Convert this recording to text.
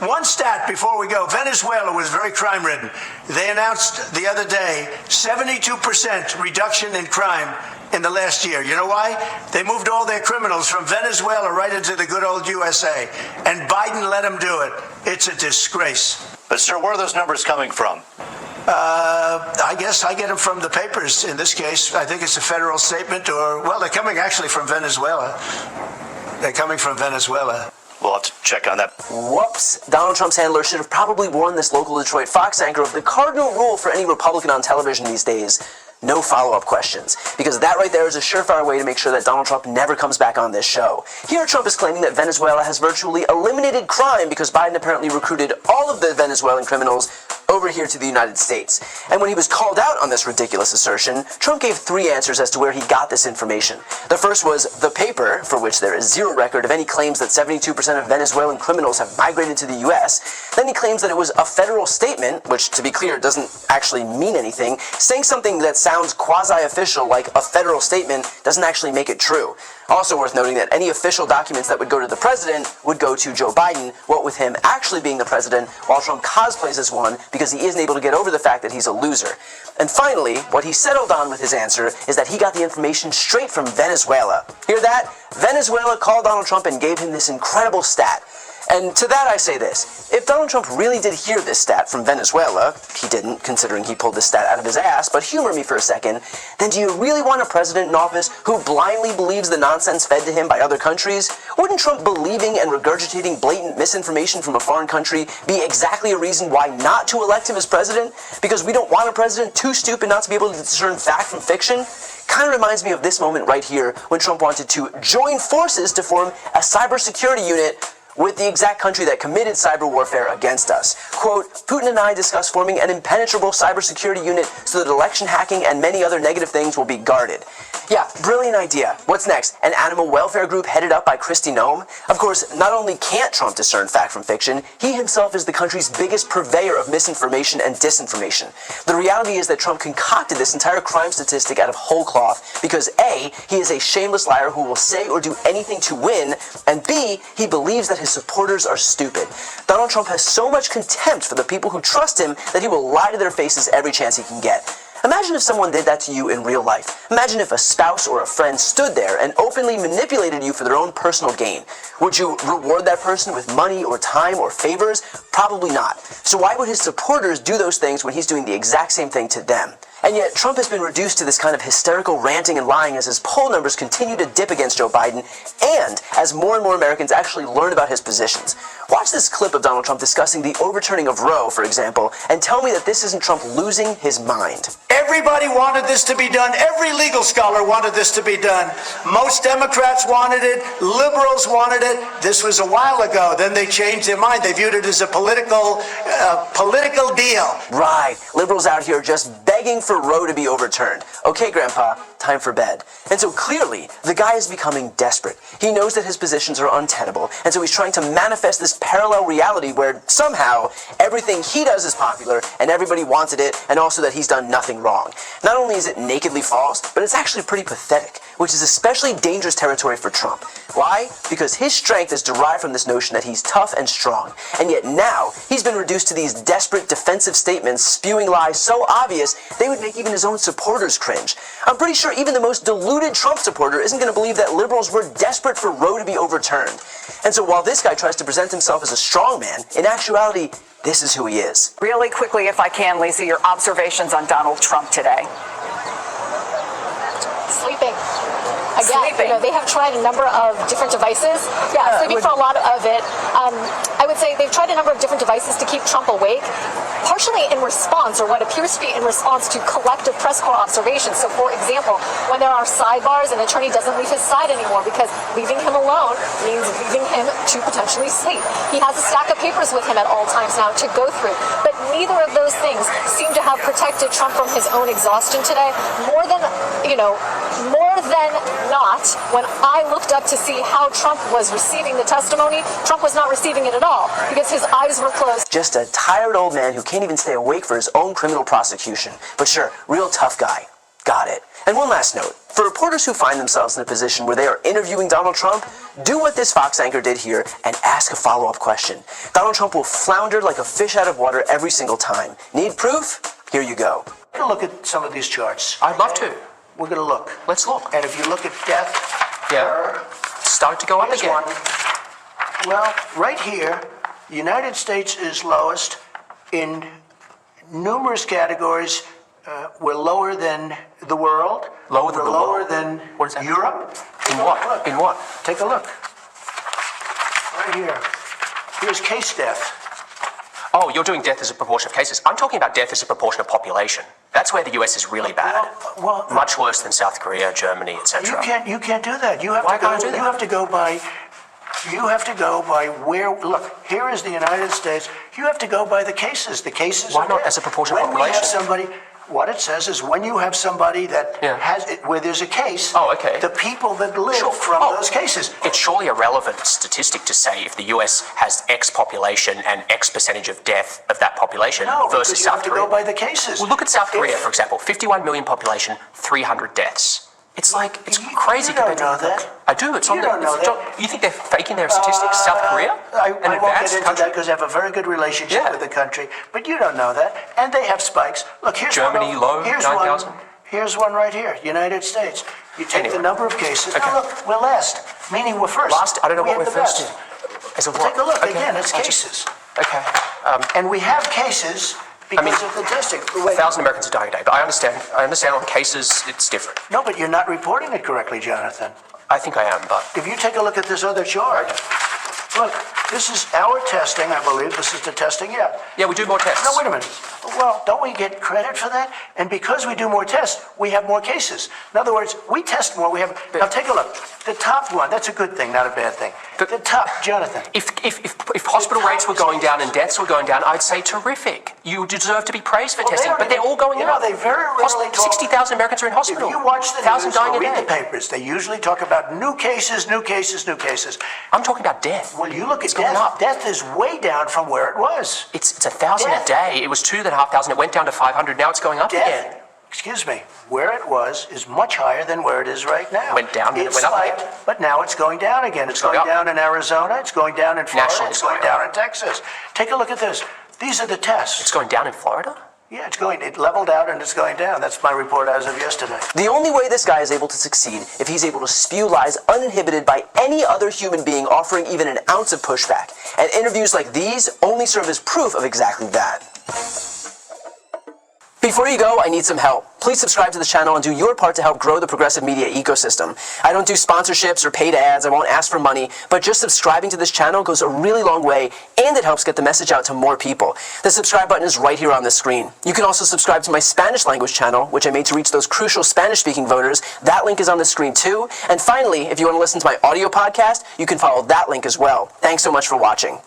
One stat before we go. Venezuela was very crime-ridden. They announced the other day 72% reduction in crime in the last year. You know why? They moved all their criminals from Venezuela right into the good old USA. And Biden let them do it. It's a disgrace. But, sir, where are those numbers coming from? I guess I get them from the papers. In this case, I think it's a federal statement, or, well, they're coming actually from Venezuela. They're coming from Venezuela. We'll have to check on that. Whoops. Donald Trump's handler should have probably warned this local Detroit Fox anchor of the cardinal rule for any Republican on television these days: no follow-up questions. Because that right there is a surefire way to make sure that Donald Trump never comes back on this show. Here, Trump is claiming that Venezuela has virtually eliminated crime because Biden apparently recruited all of the Venezuelan criminals over here to the United States. And when he was called out on this ridiculous assertion, Trump gave 3 answers as to where he got this information. The first was the paper, for which there is zero record of any claims that 72% of Venezuelan criminals have migrated to the US. Then he claims that it was a federal statement, which, to be clear, doesn't actually mean anything. Saying something that sounds quasi-official like a federal statement doesn't actually make it true. Also worth noting that any official documents that would go to the president would go to Joe Biden, what with him actually being the president, while Trump cosplays as one because he isn't able to get over the fact that he's a loser. And finally, what he settled on with his answer is that he got the information straight from Venezuela. Hear that? Venezuela called Donald Trump and gave him this incredible stat. And to that I say this: if Donald Trump really did hear this stat from Venezuela, he didn't, considering he pulled this stat out of his ass, but humor me for a second, then do you really want a president in office who blindly believes the nonsense fed to him by other countries? Wouldn't Trump believing and regurgitating blatant misinformation from a foreign country be exactly a reason why not to elect him as president? Because we don't want a president too stupid not to be able to discern fact from fiction? Kind of reminds me of this moment right here when Trump wanted to join forces to form a cybersecurity unit with the exact country that committed cyber warfare against us. Quote, Putin and I discussed forming an impenetrable cybersecurity unit so that election hacking and many other negative things will be guarded. Yeah, brilliant idea. What's next? An animal welfare group headed up by Kristi Noem? Of course, not only can't Trump discern fact from fiction, he himself is the country's biggest purveyor of misinformation and disinformation. The reality is that Trump concocted this entire crime statistic out of whole cloth because A, he is a shameless liar who will say or do anything to win, and B, he believes that his supporters are stupid. Donald Trump has so much contempt for the people who trust him that he will lie to their faces every chance he can get. Imagine if someone did that to you in real life. Imagine if a spouse or a friend stood there and openly manipulated you for their own personal gain. Would you reward that person with money or time or favors? Probably not. So why would his supporters do those things when he's doing the exact same thing to them? And yet, Trump has been reduced to this kind of hysterical ranting and lying as his poll numbers continue to dip against Joe Biden, and as more and more Americans actually learn about his positions. Watch this clip of Donald Trump discussing the overturning of Roe, for example, and tell me that this isn't Trump losing his mind. Everybody wanted this to be done. Every legal scholar wanted this to be done. Most Democrats wanted it. Liberals wanted it. This was a while ago. Then they changed their mind. They viewed it as a political deal. Right. Liberals out here just begging for Roe to be overturned. Okay, Grandpa, time for bed. And so clearly, the guy is becoming desperate. He knows that his positions are untenable, and so he's trying to manifest this parallel reality where somehow everything he does is popular and everybody wanted it, and also that he's done nothing wrong. Not only is it nakedly false, but it's actually pretty pathetic, which is especially dangerous territory for Trump. Why? Because his strength is derived from this notion that he's tough and strong, and yet now he's been reduced to these desperate defensive statements spewing lies so obvious they would make even his own supporters cringe. I'm pretty sure even the most deluded Trump supporter isn't going to believe that liberals were desperate for Roe to be overturned. And so while this guy tries to present himself as a strong man, in actuality, this is who he is. Really quickly, if I can, Lisa, your observations on Donald Trump today. Sleeping. Again, you know, they have tried a number of different devices. Yeah, sleeping for a lot of it. I would say they've tried a number of different devices to keep Trump awake, partially in response, or what appears to be in response to collective press corps observations. So, for example, when there are sidebars, an attorney doesn't leave his side anymore because leaving him alone means leaving him to potentially sleep. He has a stack of papers with him at all times now to go through. But neither of those things seem to have protected Trump from his own exhaustion today. More than not, when I looked up to see how Trump was receiving the testimony, Trump was not receiving it at all because his eyes were closed. Just a tired old man who can't even stay awake for his own criminal prosecution. But sure, real tough guy. Got it. And one last note. For reporters who find themselves in a position where they are interviewing Donald Trump, do what this Fox anchor did here and ask a follow-up question. Donald Trump will flounder like a fish out of water every single time. Need proof? Here you go. Take a look at some of these charts. I'd love to. We're going to look. Let's look. And if you look at death, Yeah. Started to go up here's again. one. Well, right here, the United States is lowest in numerous categories. We're lower than the world. Lower than We're the lower world? than What does that mean? Europe. In Look, what? look. In what? Take a look. Right here. Here's case death. Oh, you're doing death as a proportion of cases. I'm talking about death as a proportion of population. That's where the US is really bad. Well, Much worse than South Korea, Germany, etc. you can't do that. You have Why to go. can't I do that? You have to go by where. Look, here is the United States. You have to go by the cases. The cases. Why are not there. as a proportion of When we have population? somebody. What it says is when you have somebody that Yeah. has it, where there's a case. Oh, okay. The people that live Sure. from Oh. those cases. It's surely a relevant statistic to say if the US has X population and X percentage of death of that population No, versus because you have South to Korea. go by the cases. Well, look at South Korea, If- for example. 51 million population, 300 deaths. It's like, it's You- crazy you don't compared to... know that. I do, it's You on don't know it's- that. You think they're faking their statistics, South Korea? I An won't get advanced into country? that because I have a very good relationship Yeah. with the country, but you don't know that. And they have spikes. Look, here's Germany, one. low, Here's 9,000. one. Here's one right here, United States. You take Anyway. the number of cases. Okay. Now look, we're last, meaning we're first. Last, I don't know We what we're have the first best. in. As of Well, what? take a look Okay, again. It's I just- cases, Okay. and we have cases because mean, of the testing. Wait, 1,000 Americans are dying a day, but I understand on cases, it's different. no, but you're not reporting it correctly, Jonathan. I think I am, but... If you take a look at this other chart, look, this is our testing, I believe. This is the testing, yeah. Yeah, we do more tests. No, wait a minute. Well, don't we get credit for that? And because we do more tests, we have more cases. In other words, we test more. We have. Now take a look. The top one. That's a good thing, not a bad thing. But- The top, Jonathan. If hospital rates were going down and deaths were going down, I'd say terrific. You deserve to be praised for Well, they testing, don't but they're even- all going you know, up. they very rarely talk- 60,000 Americans are in If hospital. you watch the 1,000 news dying or a read the day. papers, they usually talk about new cases, new cases, new cases. I'm talking about death. Well, you look at It's going death. up. Death is way down from where it was. It's 1,000 a Death. day. It was 2,500. It went down to 500. Now it's going up Death, again. excuse me, where it was is much higher than where it is right now. Went down and it went up spiked, again. but now it's going down again. It's going going up. down in Arizona. It's going down in Florida. Nationally, It's it's going going down in Texas. Take a look at this. These are the tests. It's going down in Florida? Yeah, it leveled out and it's going down. That's my report as of yesterday. The only way this guy is able to succeed if he's able to spew lies uninhibited by any other human being offering even an ounce of pushback. And interviews like these only serve as proof of exactly that. Before you go, I need some help. Please subscribe to the channel and do your part to help grow the progressive media ecosystem. I don't do sponsorships or paid ads, I won't ask for money, but just subscribing to this channel goes a really long way, and it helps get the message out to more people. The subscribe button is right here on the screen. You can also subscribe to my Spanish language channel, which I made to reach those crucial Spanish-speaking voters. That link is on the screen too. And finally, if you want to listen to my audio podcast, you can follow that link as well. Thanks so much for watching.